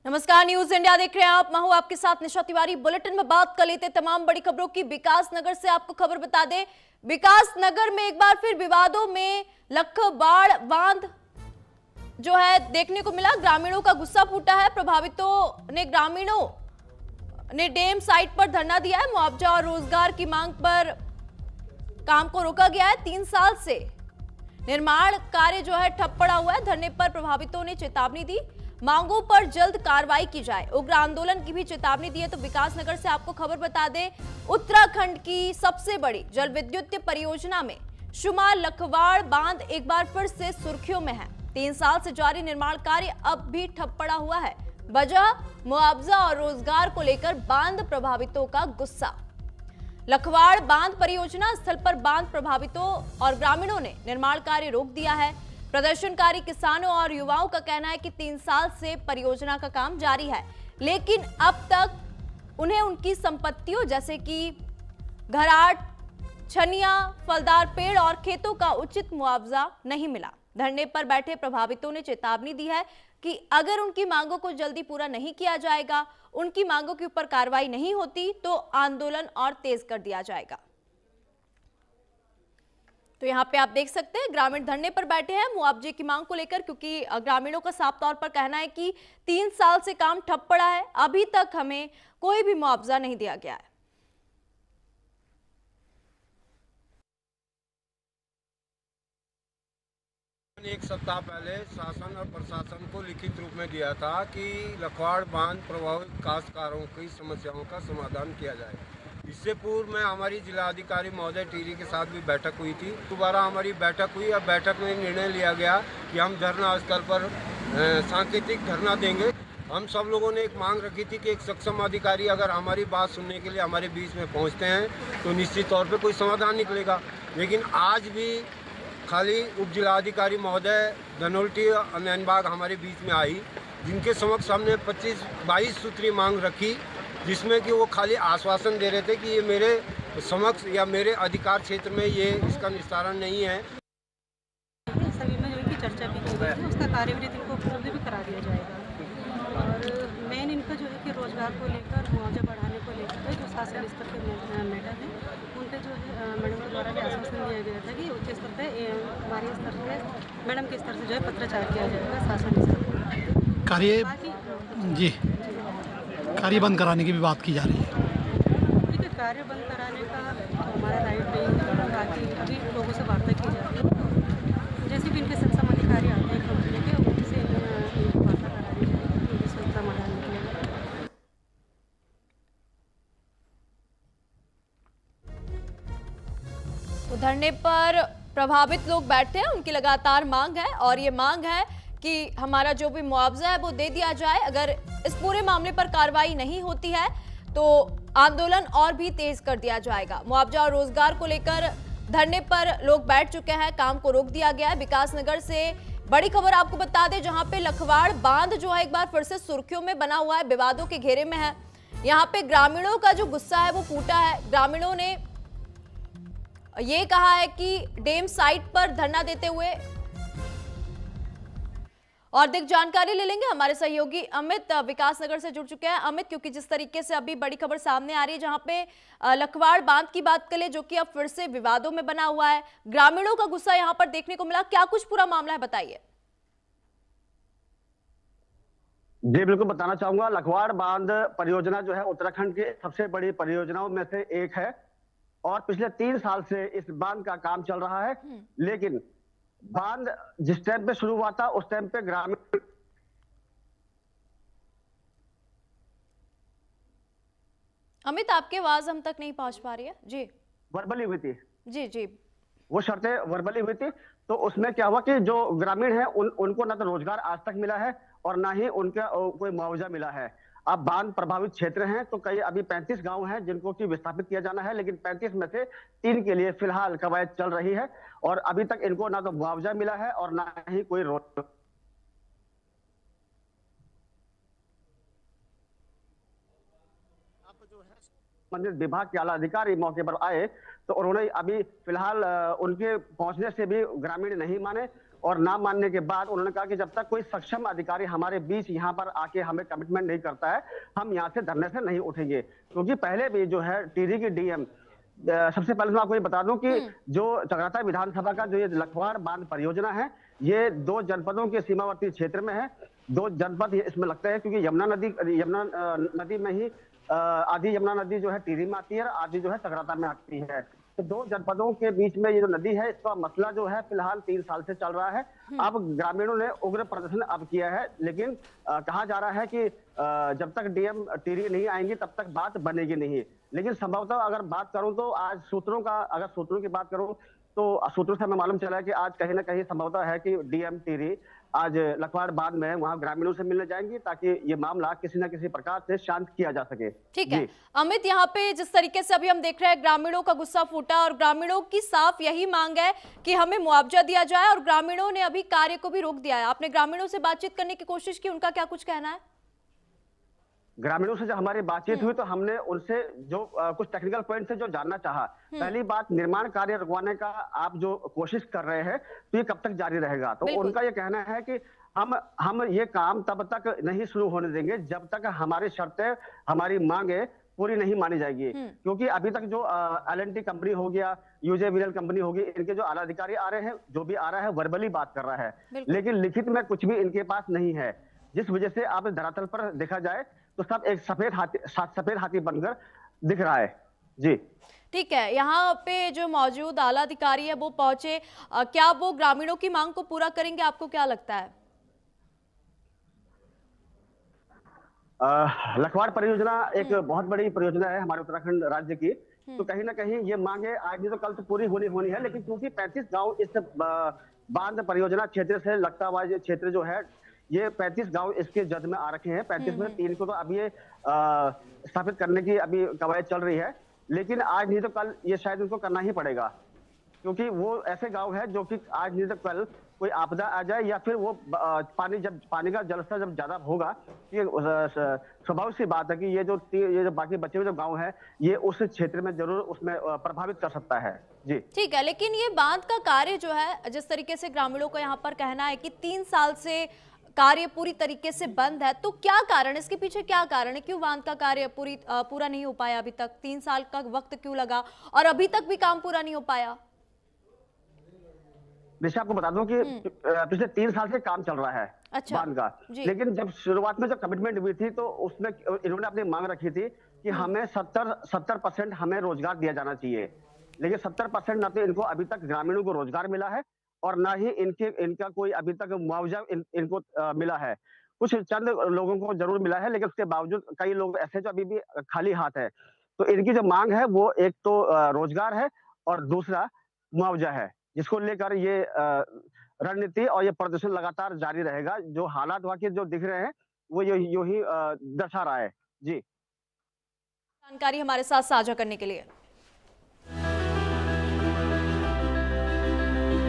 नमस्कार, news India देख रहे हैं आप। मैं हूं आपके साथ निशा तिवारी। बुलेटिन में बात कर लेते तमाम बड़ी खबरों की। विकास नगर से आपको खबर बता दें, विकास नगर में एक बार फिर विवादों में लखबाड़ बांध जो है देखने को मिला। ग्रामीणों का गुस्सा फूटा है। ग्रामीणों ने डैम साइट पर धरना दिया है। मुआवजा और रोजगार की मांग पर काम को रोका गया है। 3 साल से निर्माण कार्य जो है ठप पड़ा हुआ है। धरने पर प्रभावितों ने चेतावनी दी, मांगों पर जल्द कार्रवाई की जाए। उग्र आंदोलन की भी चेतावनी दी है। तो विकास नगर से आपको खबर बता दें, उत्तराखंड की सबसे बड़ी जल विद्युत परियोजना में शुमार लखवाड़ बांध एक बार फिर से सुर्खियों में है। 3 साल से जारी निर्माण कार्य अब भी ठप पड़ा हुआ है। वजह मुआवजा और रोजगार को लेकर बांध प्रभावितों का गुस्सा। लखवाड़ बांध परियोजना स्थल पर बांध प्रभावितों और ग्रामीणों ने निर्माण कार्य रोक दिया है। प्रदर्शनकारी किसानों और युवाओं का कहना है कि 3 साल से परियोजना का काम जारी है, लेकिन अब तक उन्हें उनकी संपत्तियों जैसे कि घराट, छनिया, फलदार पेड़ और खेतों का उचित मुआवजा नहीं मिला। धरने पर बैठे प्रभावितों ने चेतावनी दी है कि अगर उनकी मांगों को जल्दी पूरा नहीं किया जाएगा, उनकी मांगों के ऊपर कार्रवाई नहीं होती तो आंदोलन और तेज कर दिया जाएगा। तो यहाँ पे आप देख सकते हैं ग्रामीण धरने पर बैठे हैं मुआवजे की मांग को लेकर, क्योंकि ग्रामीणों का साफ तौर पर कहना है कि 3 साल से काम ठप पड़ा है, अभी तक हमें कोई भी मुआवजा नहीं दिया गया है। एक सप्ताह पहले शासन और प्रशासन को लिखित रूप में दिया था कि लखवाड़ बांध प्रभावित काश्तकारों की समस्याओं का समाधान किया जाए। इससे पूर्व में हमारी जिलाधिकारी महोदय टिहरी के साथ भी बैठक हुई थी। दोबारा हमारी बैठक हुई और बैठक में निर्णय लिया गया कि हम धरना स्थल पर सांकेतिक धरना देंगे। हम सब लोगों ने एक मांग रखी थी कि एक सक्षम अधिकारी अगर हमारी बात सुनने के लिए हमारे बीच में पहुंचते हैं तो निश्चित तौर पे कोई समाधान निकलेगा। लेकिन आज भी खाली उप जिलाधिकारी महोदय धनोल्टी और नैनबाग हमारे बीच में आई, जिनके समक्ष हमने 22 सूत्री मांग रखी, जिसमें कि वो खाली आश्वासन दे रहे थे कि ये मेरे समक्ष या मेरे अधिकार क्षेत्र में ये इसका निस्तारण नहीं है। सभी में जो की चर्चा भी की गई है, उसका कार्यवृत्ति इनको उपलब्ध भी करा दिया जाएगा। और मेन इनका जो है कि रोजगार को लेकर, मुआवजा बढ़ाने को लेकर जो शासन स्तर के मैडम है उन पर जो है मैडम के द्वारा भी आश्वासन दिया गया था कि उच्च स्तर पर हमारे स्तर से मैडम के स्तर से जो है पत्राचार किया जाएगा शासन स्तर पर। कार्य बंद कराने की भी बात की जा रही है। ठीक है, कार्य बंद कराने का तो हमारा राइट नहीं है। बाकी अभी लोगों से वार्ता की जा रही है, जैसे भी इनके सक्षम अधिकारी आते हैं कंपनी के, उनसे इनको वार्ता करानी चाहिए, उनसे समाधान निकलेगा। तो धरने पर प्रभावित लोग बैठे हैं, उनकी लगातार मांग है और ये मांग है कि हमारा जो भी मुआवजा है वो दे दिया जाए। अगर इस पूरे मामले पर कार्रवाई नहीं होती है तो आंदोलन और भी तेज कर दिया जाएगा। मुआवजा और रोजगार को लेकर धरने पर लोग बैठ चुके हैं, काम को रोक दिया गया है। विकास नगर से बड़ी खबर आपको बता दें, जहां पे लखवाड़ बांध जो है एक बार फिर से सुर्खियों में बना हुआ है, विवादों के घेरे में है। यहाँ पे ग्रामीणों का जो गुस्सा है वो फूटा है। ग्रामीणों ने ये कहा है कि डैम साइट पर धरना देते हुए, और अधिक जानकारी ले लेंगे हमारे सहयोगी अमित विकास नगर से जुड़ चुके हैं। अमित, क्योंकि जिस तरीके से अभी बड़ी खबर सामने आ रही है, जहां पे लखवाड़ बांध की बात करें जो कि अब फिर से विवादों में बना हुआ है, ग्रामीणों का गुस्सा यहां पर देखने को मिला, क्या कुछ पूरा मामला है, बताइए। जी बिल्कुल बताना चाहूंगा। लखवाड़ बांध परियोजना जो है उत्तराखंड की सबसे बड़ी परियोजनाओं में से एक है और पिछले 3 साल से इस बांध का काम चल रहा है। लेकिन बांध जिस टाइम पे शुरू हुआ था उस टाइम पे ग्रामीण अमित, आपकी आवाज हम तक नहीं पहुंच पा रही है। जी, वर्बली हुई थी। जी जी, वो शर्तें वर्बली हुई थी। तो उसमें क्या हुआ कि जो ग्रामीण है उनको ना तो रोजगार आज तक मिला है और ना ही उनका कोई मुआवजा मिला है। अब बांध प्रभावित क्षेत्र हैं तो कई अभी 35 गांव हैं जिनको कि विस्थापित किया जाना है, लेकिन 35 में से 3 के लिए फिलहाल कवायद चल रही है और अभी तक इनको ना तो मुआवजा मिला है और ना ही कोई संबंधित विभाग के आला अधिकारी मौके पर आए तो उन्होंने अभी फिलहाल उनके पहुंचने से भी ग्रामीण नहीं माने और ना मानने के बाद उन्होंने कहा कि जब तक कोई सक्षम अधिकारी हमारे बीच यहाँ पर आके हमें कमिटमेंट नहीं करता है, हम यहाँ से धरने से नहीं उठेंगे। क्योंकि पहले भी जो है टिहरी की डीएम, सबसे पहले मैं आपको ये बता दूं कि जो चकराता विधानसभा का जो ये लखवाड़ बांध परियोजना है, ये 2 जनपदों के सीमावर्ती क्षेत्र में है। 2 जनपद इसमें लगता है क्योंकि यमुना नदी में ही आधी यमुना नदी जो है टिहरी में आती है और आधी जो है चकराता में आती है। तो 2 जनपदों के बीच में ये जो नदी है, इसका मसला जो है फिलहाल 3 साल से चल रहा है। अब ग्रामीणों ने उग्र प्रदर्शन अब किया है, लेकिन कहा जा रहा है कि जब तक डीएम टिहरी नहीं आएंगी तब तक बात बनेगी नहीं। लेकिन संभवतः अगर बात करूं तो आज सूत्रों की बात करूं तो सूत्रों से हमें मालूम चला है कि आज कहीं ना कहीं संभवतः है कि डीएम टिहरी आज लखवाड़ बांध में वहां ग्रामीणों से मिलने जाएंगी ताकि ये मामला किसी न किसी प्रकार से शांत किया जा सके। ठीक है अमित, यहाँ पे जिस तरीके से अभी हम देख रहे हैं ग्रामीणों का गुस्सा फूटा और ग्रामीणों की साफ यही मांग है कि हमें मुआवजा दिया जाए और ग्रामीणों ने अभी कार्य को भी रोक दिया है। आपने ग्रामीणों से बातचीत करने की कोशिश की, उनका क्या कुछ कहना है? ग्रामीणों से जब हमारी बातचीत हुई तो हमने उनसे जो कुछ टेक्निकल पॉइंट से जो जानना चाहा। पहली बात, निर्माण कार्य रुकवाने का आप जो कोशिश कर रहे हैं तो ये कब तक जारी रहेगा? तो उनका ये कहना है कि हम ये काम तब तक नहीं शुरू होने देंगे जब तक हमारी शर्तें, हमारी मांगे पूरी नहीं मानी जाएगी। क्योंकि अभी तक जो L&T कंपनी हो गया, UJVNL कंपनी होगी, इनके जो आला अधिकारी आ रहे हैं, जो भी आ रहा है वर्बली बात कर रहा है, लेकिन लिखित में कुछ भी इनके पास नहीं है। जिस वजह से आप धरातल पर देखा जाए तो सब एक सफेद हाथी बनकर दिख रहा है। जी ठीक है, यहाँ पे जो मौजूद आला अधिकारी है वो पहुंचे, क्या वो ग्रामीणों की मांग को पूरा करेंगे? आपको क्या लगता है? लखवाड़ परियोजना एक बहुत बड़ी परियोजना है हमारे उत्तराखंड राज्य की। तो कहीं ना कहीं ये मांगे आज नहीं तो कल तो पूरी होनी है, लेकिन क्योंकि 35 गांव इस बांध परियोजना क्षेत्र से लगता हुआ ये क्षेत्र जो है, ये 35 गांव इसके जद में आ रखे हैं। 35 में 3 को तो अभी ये स्थापित करने की अभी कवायद चल रही है, लेकिन आज नहीं तो कल ये शायद उनको करना ही पड़ेगा, क्योंकि वो ऐसे गांव है जो कि आज नहीं तो कल कोई आपदा आ जाए या फिर वो पानी का जलस्तर जब ज्यादा होगा, ये स्वाभाविक सी बात है कि ये जो बाकी बचे हुए जो गांव है ये उस क्षेत्र में जरूर उसमें प्रभावित कर सकता है। जी ठीक है, लेकिन ये बांध का कार्य जो है, जिस तरीके से ग्रामीणों का यहाँ पर कहना है कि 3 साल से कार्य पूरी तरीके से बंद है, तो क्या कारण, इसके पीछे क्या कारण है? क्यों बांध का कार्य पूरा नहीं हो पाया अभी तक? 3 साल का वक्त क्यों लगा और अभी तक भी काम पूरा नहीं हो पाया? जैसे आपको बता दूं कि पिछले 3 साल से काम चल रहा है बांध का, लेकिन जब शुरुआत में जब कमिटमेंट हुई थी तो उसमें इन्होंने अपनी मांग रखी थी कि हमें 70% हमें रोजगार दिया जाना चाहिए, लेकिन 70% ना तो इनको अभी तक ग्रामीणों को रोजगार मिला है और ना ही इनका कोई अभी तक मुआवजा इनको मिला है। कुछ चंद लोगों को जरूर मिला है, लेकिन उसके बावजूद कई लोग ऐसे जो अभी भी खाली हाथ है। तो इनकी जो मांग है वो एक तो रोजगार है और दूसरा मुआवजा है, जिसको लेकर ये रणनीति और ये प्रदर्शन लगातार जारी रहेगा। जो हालात वहां के जो दिख रहे हैं वो यूं ही दर्शा रहा है। जी, जानकारी हमारे साथ साझा करने के लिए।